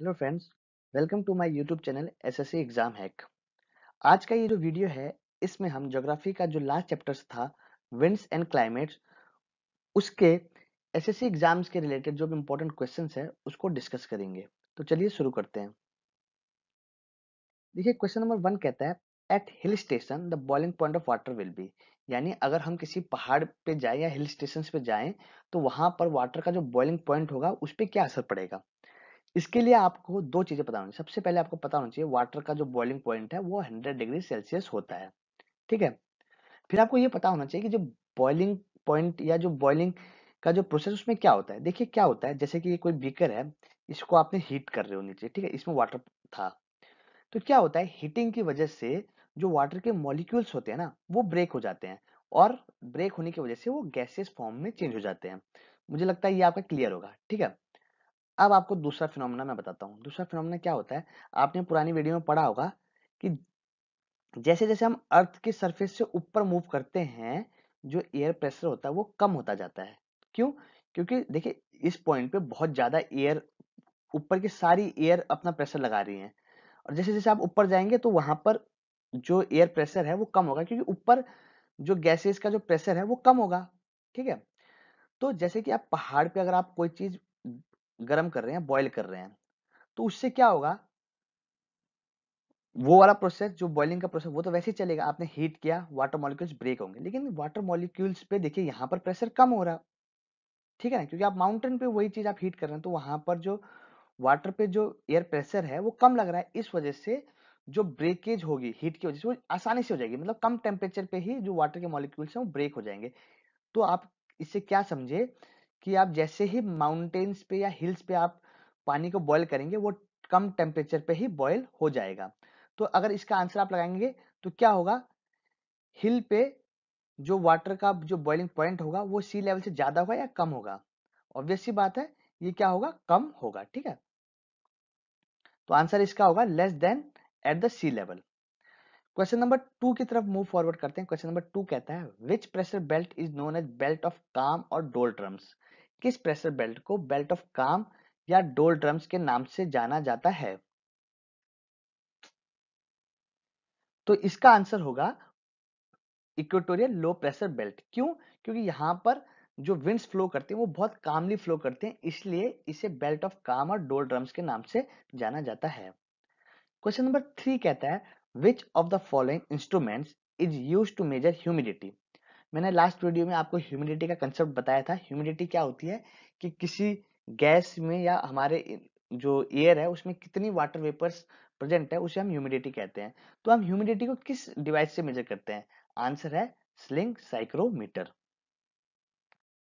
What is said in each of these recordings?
Hello friends, welcome to my YouTube channel SSC exam hack. आज का ये जो वीडियो है, इसमें हम ज्योग्राफी का जो लास्ट चैप्टर्स था, विंड्स एंड क्लाइमेट्स, उसके एसएससी एग्जाम्स के रिलेटेड जो भी इंपॉर्टेंट क्वेश्चंस है उसको डिस्कस करेंगे। तो चलिए शुरू करते हैं। देखिए, क्वेश्चन नंबर 1 कहता है, at hill station the boiling point of water will be. यानी अगर हम किसी पहाड़ पे जाएं या हिल स्टेशन पे जाएं तो वहां पर वाटर का जो बॉइलिंग पॉइंट होगा उस पर क्या असर पड़ेगा। इसके लिए आपको दो चीजें पता होनी। सबसे पहले आपको पता होना चाहिए वाटर का जो बॉइलिंग पॉइंट है वो 100 डिग्री सेल्सियस होता है। ठीक है। फिर आपको ये पता होना चाहिए कि जो बॉइलिंग पॉइंट या जो बॉइलिंग का जो प्रोसेस उसमें क्या होता है। देखिए क्या होता है, जैसे कि ये कोई बीकर है, इसको आपने हीट कर रहे हो नीचे, ठीक है, इसमें वाटर था। तो क्या होता है, हीटिंग की वजह से जो वाटर के मॉलिक्यूल्स होते हैं ना वो ब्रेक हो जाते हैं, और ब्रेक होने की वजह से वो गैसेस फॉर्म में चेंज हो जाते हैं। मुझे लगता है ये आपका क्लियर होगा। ठीक है। अब आपको दूसरा फिनोमेना मैं बताता हूँ। दूसरा फिनोमेना क्या होता है, आपने पुरानी वीडियो में पढ़ा होगा कि जैसे जैसे हम अर्थ की सरफेस से ऊपर मूव करते हैं, जो एयर प्रेशर होता है वो कम होता जाता है। क्यों? क्योंकि देखिए, इस पॉइंट पे बहुत ज्यादा एयर, ऊपर की सारी एयर अपना प्रेशर लगा रही है, और जैसे जैसे आप ऊपर जाएंगे तो वहां पर जो एयर प्रेशर है वो कम होगा, क्योंकि ऊपर जो गैसेस का जो प्रेशर है वो कम होगा। ठीक है। तो जैसे कि आप पहाड़ पे अगर आप कोई चीज गर्म कर रहे हैं, बॉईल कर रहे हैं, तो उससे क्या होगा, वो वाला प्रोसेस जो बॉइलिंग का प्रोसेस वो तो वैसे ही चलेगा, आपने हीट किया, वाटर मॉलिक्यूल्स ब्रेक होंगे, लेकिन वाटर मॉलिक्यूल्स पे देखिए यहाँ पर प्रेशर कम हो रहा। ठीक है ना, क्योंकि आप माउंटेन पे वही चीज आप हीट कर रहे हैं, तो वहां पर जो वाटर पे जो एयर प्रेशर है वो कम लग रहा है। इस वजह से जो ब्रेकेज होगी हीट की वजह से वो आसानी से हो जाएगी, मतलब कम टेम्परेचर पे ही जो वाटर के मॉलिक्यूल्स हैं वो ब्रेक हो जाएंगे। तो आप इससे क्या समझे कि आप जैसे ही माउंटेन्स पे या हिल्स पे आप पानी को बॉईल करेंगे वो कम टेम्परेचर पे ही बॉईल हो जाएगा। तो अगर इसका आंसर आप लगाएंगे तो क्या होगा, हिल पे जो वाटर का जो बॉइलिंग पॉइंट होगा वो सी लेवल से ज्यादा होगा या कम होगा। ऑब्वियस सी बात है, ये क्या होगा, कम होगा। ठीक है। तो आंसर इसका होगा less than at the sea level. Question number 2 की तरफ मूव फॉरवर्ड करते हैं। क्वेश्चन नंबर 2 कहता है, which pressure belt is known as belt of calm और डोलड्रम्स। किस प्रेशर बेल्ट को बेल्ट ऑफ काम या डोलड्रम्स के नाम से जाना जाता है। तो इसका आंसर होगा इक्वेटोरियल लो प्रेशर बेल्ट। क्यों? क्योंकि यहाँ पर जो विंड्स फ्लो करते हैं वो बहुत कामली फ्लो करते हैं, इसलिए इसे बेल्ट ऑफ काम और डोलड्रम्स के नाम से जाना जाता है। क्वेश्चन नंबर 3 कहता है, which of the following instruments is use to measure humidity. मैंने लास्ट वीडियो में आपको ह्यूमिडिटी का कंसेप्ट बताया था। ह्यूमिडिटी क्या होती है कि किसी गैस में या हमारे जो एयर है उसमें कितनी वाटर वेपर्स प्रेजेंट है, उसे हम ह्यूमिडिटी कहते हैं। तो हम ह्यूमिडिटी को किस डिवाइस से मेजर करते हैं? आंसर है स्लिंग साइक्रोमीटर।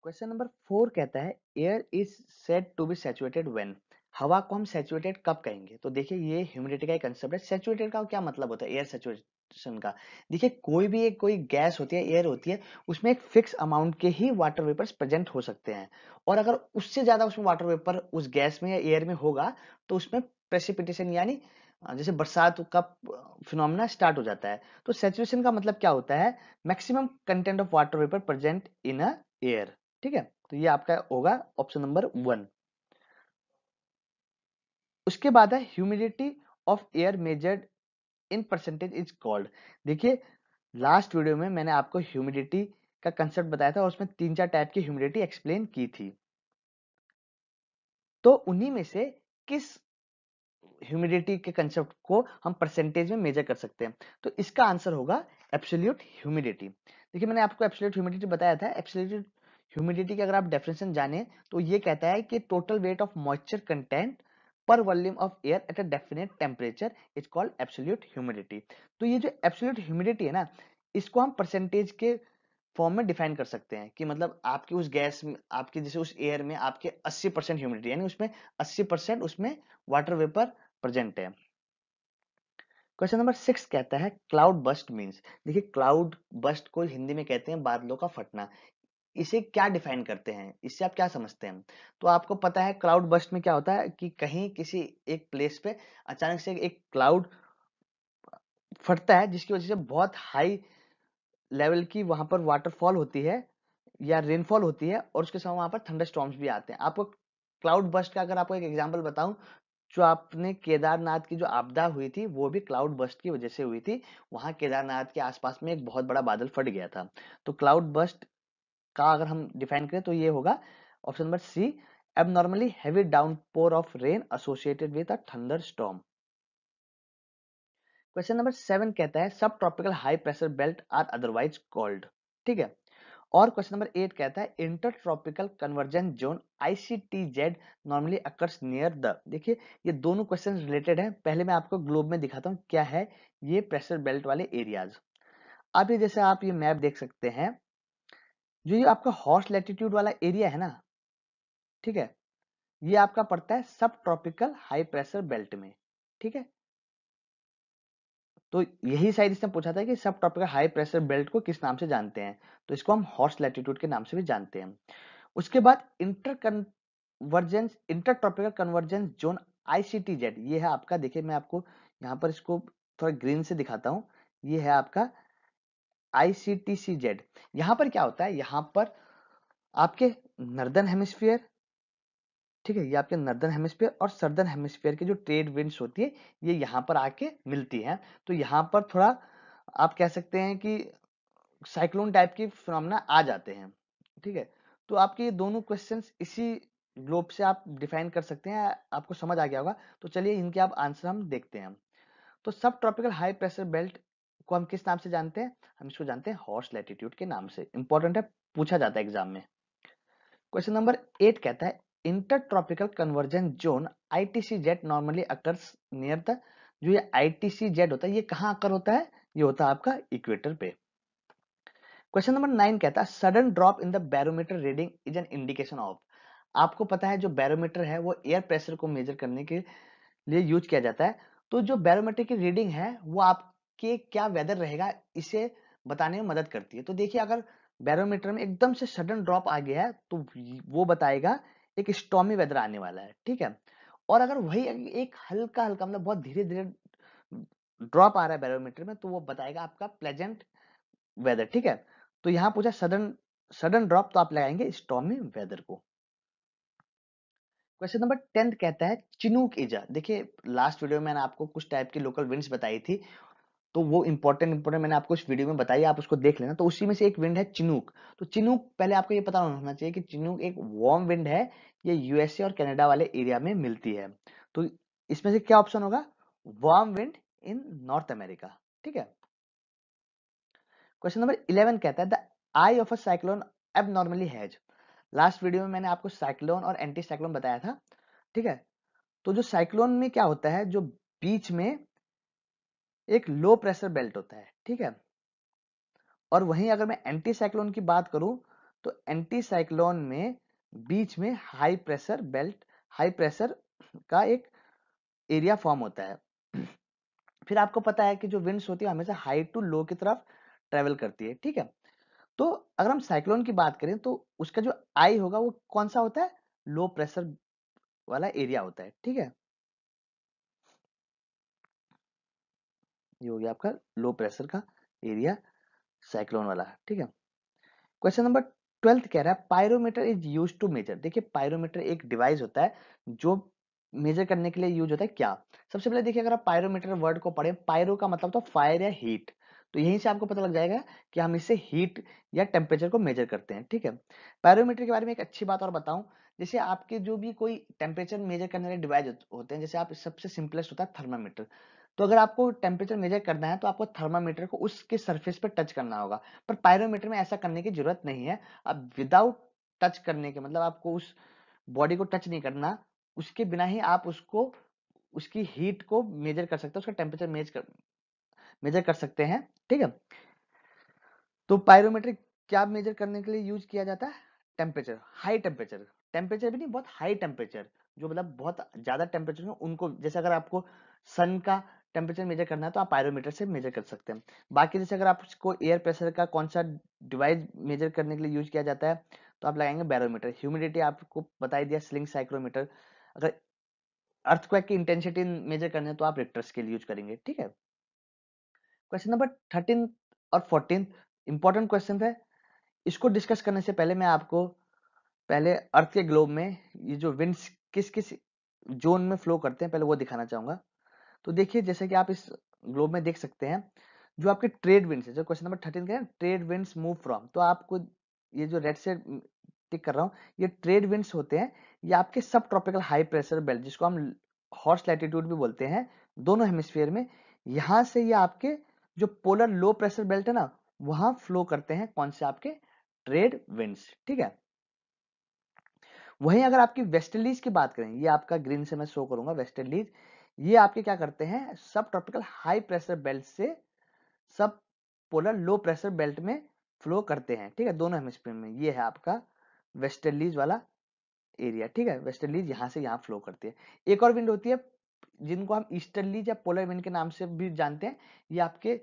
क्वेश्चन नंबर 4 कहता है, air is said to be saturated when. हवा को हम सैचुरेटेड कब कहेंगे? तो देखिए, ये ह्यूमिडिटी का एक कंसेप्ट है। सैचुरेटेड का क्या मतलब होता है एयर सैचुरेशन का? देखिए, कोई भी एक कोई गैस होती है, एयर होती है, उसमें एक फिक्स अमाउंट के ही वाटर वेपर्स प्रेजेंट हो सकते हैं, और अगर उससे ज्यादा उसमें वाटर वेपर उस गैस में या एयर में होगा तो उसमें प्रेसिपिटेशन यानी जैसे बरसात का फिनोमेना स्टार्ट हो जाता है। तो सैचुरेशन का मतलब क्या होता है, maximum content of water vapour present in a air. ठीक है। तो ये आपका होगा ऑप्शन नंबर 1। उसके बाद है humidity of air measured in percentage is called. देखिए, लास्ट वीडियो में मैंने आपको ह्यूमिडिटी का कंसेप्ट बताया था और उसमें 3-4 टाइप की ह्यूमिडिटी एक्सप्लेन की थी। तो उन्हीं में से किस ह्यूमिडिटी के कंसेप्ट को हम परसेंटेज में मेजर कर सकते हैं? तो इसका आंसर होगा एब्सोल्यूट ह्यूमिडिटी। देखिए, मैंने आपको एब्सोल्यूट ह्यूमिडिटी बताया था। एब्सोल्यूट ह्यूमिडिटी की अगर आप डेफिनेशन जाने तो ये कहता है कि total weight of moisture content per volume of air at a definite temperature is called absolute humidity. तो ये जो एब्सोल्यूट ह्यूमिडिटी है ना, इसको हम परसेंटेज के फॉर्म में डिफाइन कर सकते हैं कि मतलब आपकी उस गैस में, आपकी जैसे उस एयर में आपके 80% ह्यूमिडिटी, यानी उसमें 80% उसमें वाटर वेपर प्रेजेंट है। क्वेश्चन नंबर 6 कहता है, क्लाउड बस्ट मींस। देखिए, क्लाउड बस्ट को हिंदी में कहते हैं बादलों का फटना। इसे क्या डिफाइन करते हैं, इससे आप क्या समझते हैं? तो आपको पता है क्लाउड बस्ट में क्या होता है कि कहीं किसी एक प्लेस पे अचानक से एक क्लाउड फटता है, जिसकी वजह से बहुत हाई लेवल की वहां पर वाटरफॉल होती है या रेनफॉल होती है, और उसके साथ वहां पर थंडर स्टॉर्म्स भी आते हैं। आपको क्लाउड बस्ट का अगर आपको एक एग्जांपल बताऊं जो आपने केदारनाथ की जो आपदा हुई थी वो भी क्लाउड बर्स्ट की वजह से हुई थी। वहां केदारनाथ के आसपास में एक बहुत बड़ा बादल फट गया था। तो क्लाउड बर्स्ट का अगर हम डिफाइन करें तो ये होगा option number C, abnormally heavy downpour of rain associated with a thunderstorm। Question number 7 कहता है sub tropical high pressure belt are otherwise called. ठीक है। और क्वेश्चन नंबर 8 कहता है inter tropical convergence zone ICTZ normally occurs near the. देखिए ये दोनों क्वेश्चन रिलेटेड हैं। पहले मैं आपको ग्लोब में दिखाता हूँ क्या है ये प्रेशर बेल्ट वाले एरियाज। अब ये जैसे आप ये मैप देख सकते हैं, जो ये आपका हॉर्स लैटिट्यूड वाला एरिया है ना, ठीक है, ये आपका पड़ता है sub tropical high pressure belt में। ठीक है। तो यही शायद इसने पूछा था कि सब ट्रॉपिकल हाई प्रेशर बेल्ट को किस नाम से जानते हैं, तो इसको हम हॉर्स लैटिट्यूड के नाम से भी जानते हैं। उसके बाद inter tropical convergence zone ICTZ, ये है आपका, देखिए मैं आपको यहाँ पर इसको थोड़ा ग्रीन से दिखाता हूँ। ये है आपका ICTCZ। यहाँ पर क्या होता है, यहाँ पर आपके नॉर्दर्न हेमिस्फीयर, ठीक है, ये आपके नॉर्दर्न हेमिस्फीयर और सदर्न हेमिस्फीयर की जो ट्रेड विंड्स होती है ये यहाँ पर आके मिलती हैं। तो यहाँ पर थोड़ा आप कह सकते हैं कि साइक्लोन टाइप की फिनोमेना आ जाते हैं। ठीक है। तो आपके ये दोनों क्वेश्चंस इसी ग्लोब से आप डिफाइन कर सकते हैं, आपको समझ आ गया होगा। तो चलिए इनके आप आंसर हम देखते हैं। तो सब ट्रॉपिकल हाई प्रेशर बेल्ट को हम किस नाम से जानते हैं, हम इसको जानते हैं हॉर्स लैटिट्यूड के नाम से। इंपॉर्टेंट है, पूछा जाता है एग्जाम में। क्वेश्चन नंबर 8 कहता है inter tropical convergence zone ITCZ normally occurs near the. जो ये ITCZ होता है ये कहाँ अकर होता है, ये होता है आपका इक्वेटर पे। क्वेश्चन नंबर 9 कहता है sudden drop in the barometer reading is an indication of. आपको पता है जो बैरोमीटर है वो एयर प्रेशर को मेजर करने के लिए यूज किया जाता है। तो जो बैरोमीटर की रीडिंग है वो आपके क्या वेदर रहेगा इसे बताने में मदद करती है। तो देखिए अगर बैरोमीटर में एकदम से सडन ड्रॉप आ गया है तो वो बताएगा एक स्टॉर्मी वेदर आने वाला है। ठीक है। और अगर वही एक हल्का हल्का मतलब बहुत धीरे धीरे ड्रॉप आ रहा है बैरोमीटर में तो वो बताएगा आपका प्लेजेंट वेदर। ठीक है। तो यहाँ पूछा सडन सडन ड्रॉप, तो आप लगाएंगे स्टॉर्मी वेदर को। क्वेश्चन नंबर 10 कहता है चिनूक इजा। देखिए लास्ट वीडियो में मैंने आपको कुछ टाइप की लोकल विंड्स बताई थी, तो वो इंपॉर्टेंट मैंने आपको इस वीडियो में बताई, आप उसको देख लेना। तो उसी में से एक विंड है चिनूक। तो चिनूक पहले आपको ये पता होना चाहिए कि चिनूक एक वार्म विंड है, ये यूएसए और कनाडा वाले एरिया में मिलती है। तो इसमें से क्या ऑप्शन होगा, warm wind in north America. ठीक है। क्वेश्चन नंबर 11 कहता है the I of a cyclone abnormally has. Last video में मैंने आपको साइक्लोन और एंटी साइक्लोन बताया था। ठीक है। तो जो साइक्लोन में क्या होता है, जो बीच में एक लो प्रेशर बेल्ट होता है। ठीक है। और वहीं अगर मैं एंटी साइक्लोन की बात करूं तो एंटी साइक्लोन में बीच में high pressure belt, high pressure का एक एरिया फॉर्म होता है। फिर आपको पता है कि जो विंड्स होती है हमेशा हाई टू लो की तरफ ट्रेवल करती है। ठीक है। तो अगर हम साइक्लोन की बात करें तो उसका जो आई होगा वो कौन सा होता है, लो प्रेशर वाला एरिया होता है। ठीक है। ये हो गया आपका लो प्रेशर का एरिया साइक्लोन वाला। ठीक है। क्वेश्चन नंबर 12 कह रहा है pyrometer is use to measure. देखिए पायरोमीटर एक डिवाइस होता है जो मेजर करने के लिए यूज होता है। क्या, सबसे पहले देखिए अगर आप पायरोमीटर वर्ड को पढ़े, पायरो का मतलब तो फायर या हीट, तो यहीं से आपको पता लग जाएगा कि हम इससे हीट या टेम्परेचर को मेजर करते हैं। ठीक है। पायरोमीटर के बारे में एक अच्छी बात और बताऊं, जैसे आपके जो भी कोई टेम्परेचर मेजर करने वाले डिवाइस होते हैं, जैसे आप सबसे सिंपलेस्ट होता है थर्मामीटर। तो अगर आपको टेम्परेचर मेजर करना है तो आपको थर्मामीटर को उसके सरफेस पर टच करना होगा। पर पायरोमीटर में ऐसा करने की जरूरत नहीं है। आप विदाउट टच करने के मतलब आपको उस बॉडी को टच नहीं करना, उसके बिना ही आप उसको उसकी हीट को मेजर कर सकते हैं, उसका टेम्परेचर मेजर कर सकते हैं। ठीक है। तो पायरोमीटर क्या मेजर करने के लिए यूज किया जाता है, टेम्परेचर, हाई टेम्परेचर, टेम्परेचर भी नहीं, बहुत हाई टेम्परेचर, जो मतलब बहुत ज्यादा टेम्परेचर हो उनको, जैसे अगर आपको सन का टेम्परेचर मेजर करना है तो आप पायरोमीटर से मेजर कर सकते हैं। बाकी जैसे अगर आपको एयर प्रेशर का कौन सा डिवाइस मेजर करने के लिए यूज किया जाता है तो आप लगाएंगे बैरोमीटर। ह्यूमिडिटी आपको बता ही दिया, स्लिंग साइक्रोमीटर। अगर अर्थक्वेक की इंटेंसिटी मेजर करने है तो आप रिक्टर स्केल यूज करेंगे। ठीक है। क्वेश्चन नंबर 13 और 14 इंपॉर्टेंट क्वेश्चन है। इसको डिस्कस करने से पहले मैं आपको पहले अर्थ के ग्लोब में ये जो विंड्स किस किस जोन में फ्लो करते हैं, पहले वो दिखाना चाहूंगा। तो देखिए जैसे कि आप इस ग्लोब में देख सकते हैं, जो आपके ट्रेड विंड्स है, जो क्वेश्चन नंबर 13 का है, ट्रेड विंड्स मूव फ्रॉम, तो आपको ये जो रेड से टिक कर रहा हूँ, ये ट्रेड विंड्स होते हैं। ये आपके सब ट्रॉपिकल हाई प्रेशर बेल्ट, जिसको हम हॉर्स लैटिट्यूड भी बोलते हैं, दोनों हेमिस्फीयर में, यहाँ से ये आपके जो पोलर लो प्रेशर बेल्ट है ना, वहां फ्लो करते हैं कौन से आपके ट्रेड विंड्स, ठीक है। वहीं अगर आपकी वेस्टर्लीज की बात करें, ये आपका ग्रीन से मैं शो करूंगा वेस्टर्लीज, ये आपके क्या करते हैं, सब ट्रॉपिकल हाई प्रेशर बेल्ट से सब पोलर लो प्रेशर बेल्ट में फ्लो करते हैं, ठीक है, दोनों हेमिस्फीयर में। ये है आपका वेस्टर्लीज वाला एरिया, ठीक है, वेस्टर्लीज यहाँ से यहाँ फ्लो करती है। एक और विंड होती है जिनको हम ईस्टर्लीज या पोलर विंड के नाम से भी जानते हैं, ये आपके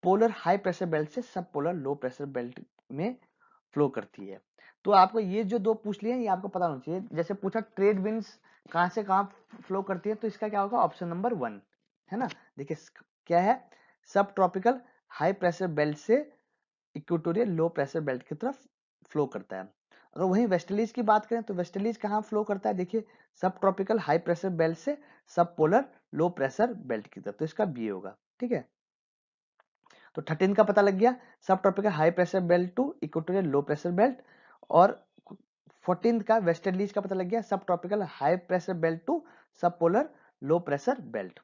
पोलर हाई प्रेशर बेल्ट से सब पोलर लो प्रेशर बेल्ट में फ्लो करती है। तो आपको ये जो दो पूछ लिए ये आपको पता होना चाहिए। जैसे पूछा ट्रेड विंड्स कहां से कहां फ्लो करती है, तो इसका क्या होगा, ऑप्शन नंबर 1 है ना। देखिए क्या है, sub tropical high pressure belt से इक्वेटोरियल लो प्रेशर बेल्ट की तरफ फ्लो करता है। अगर वहीं वेस्टर्लीज की बात करें तो वेस्टर्लीज कहाँ फ्लो करता है, देखिए सब ट्रॉपिकल हाई प्रेशर बेल्ट से सब पोलर लो प्रेशर बेल्ट की तरफ, तो इसका बी होगा, ठीक है। तो 13 का पता लग गया, sub tropical high pressure belt to equatorial low pressure belt. और 14 का वेस्टर्लीज का पता लग गया, sub tropical high pressure belt to sub polar low pressure belt,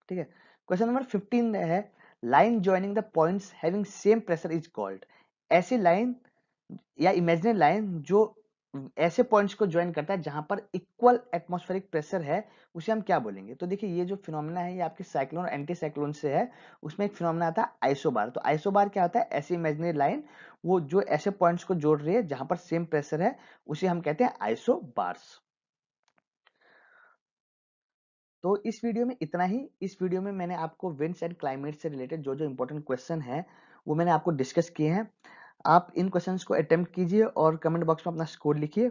ठीक है। क्वेश्चन नंबर 15 है, line joining the points having same pressure is called. ऐसी लाइन या इमेजिनरी लाइन जो ऐसे पॉइंट्स को ज्वाइन करता है जहां पर इक्वल एटमॉस्फेरिक प्रेशर है, उसे हम क्या बोलेंगे। तो देखिए ये जो फिनोमेना है, ये आपके साइक्लोन और एंटी साइक्लोन से है। उसमें एक फिनोमेना आता है आइसोबार। तो आइसोबार क्या होता है, ऐसी इमेजिनरी लाइन वो जो ऐसे पॉइंट्स को जोड़ रही है जहां पर सेम प्रेशर है, उसे हम कहते हैं आइसोबार्स। तो इस वीडियो में इतना ही। इस वीडियो में मैंने आपको विंड्स एंड क्लाइमेट से रिलेटेड जो जो इंपॉर्टेंट क्वेश्चन है वो मैंने आपको डिस्कस किए हैं। आप इन क्वेश्चंस को अटेम्प्ट कीजिए और कमेंट बॉक्स में अपना स्कोर लिखिए।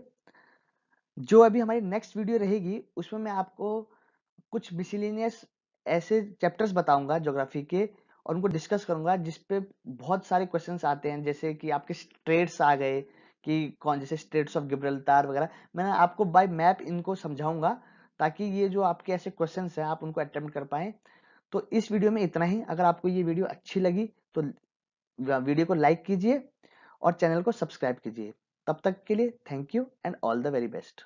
जो अभी हमारी नेक्स्ट वीडियो रहेगी उसमें मैं आपको कुछ मिसलेनियस ऐसे चैप्टर्स बताऊंगा ज्योग्राफी के, और उनको डिस्कस करूंगा जिसपे बहुत सारे क्वेश्चंस आते हैं, जैसे कि आपके स्ट्रेट्स आ गए, कि कौन, जैसे स्ट्रेट्स ऑफ गिब्रल्टार वगैरह, मैं आपको बाय मैप इनको समझाऊंगा, ताकि ये जो आपके ऐसे क्वेश्चंस हैं आप उनको अटेम्प्ट कर पाएं। तो इस वीडियो में इतना ही। अगर आपको ये वीडियो अच्छी लगी तो वीडियो को लाइक कीजिए और चैनल को सब्सक्राइब कीजिए। तब तक के लिए thank you and all the very best.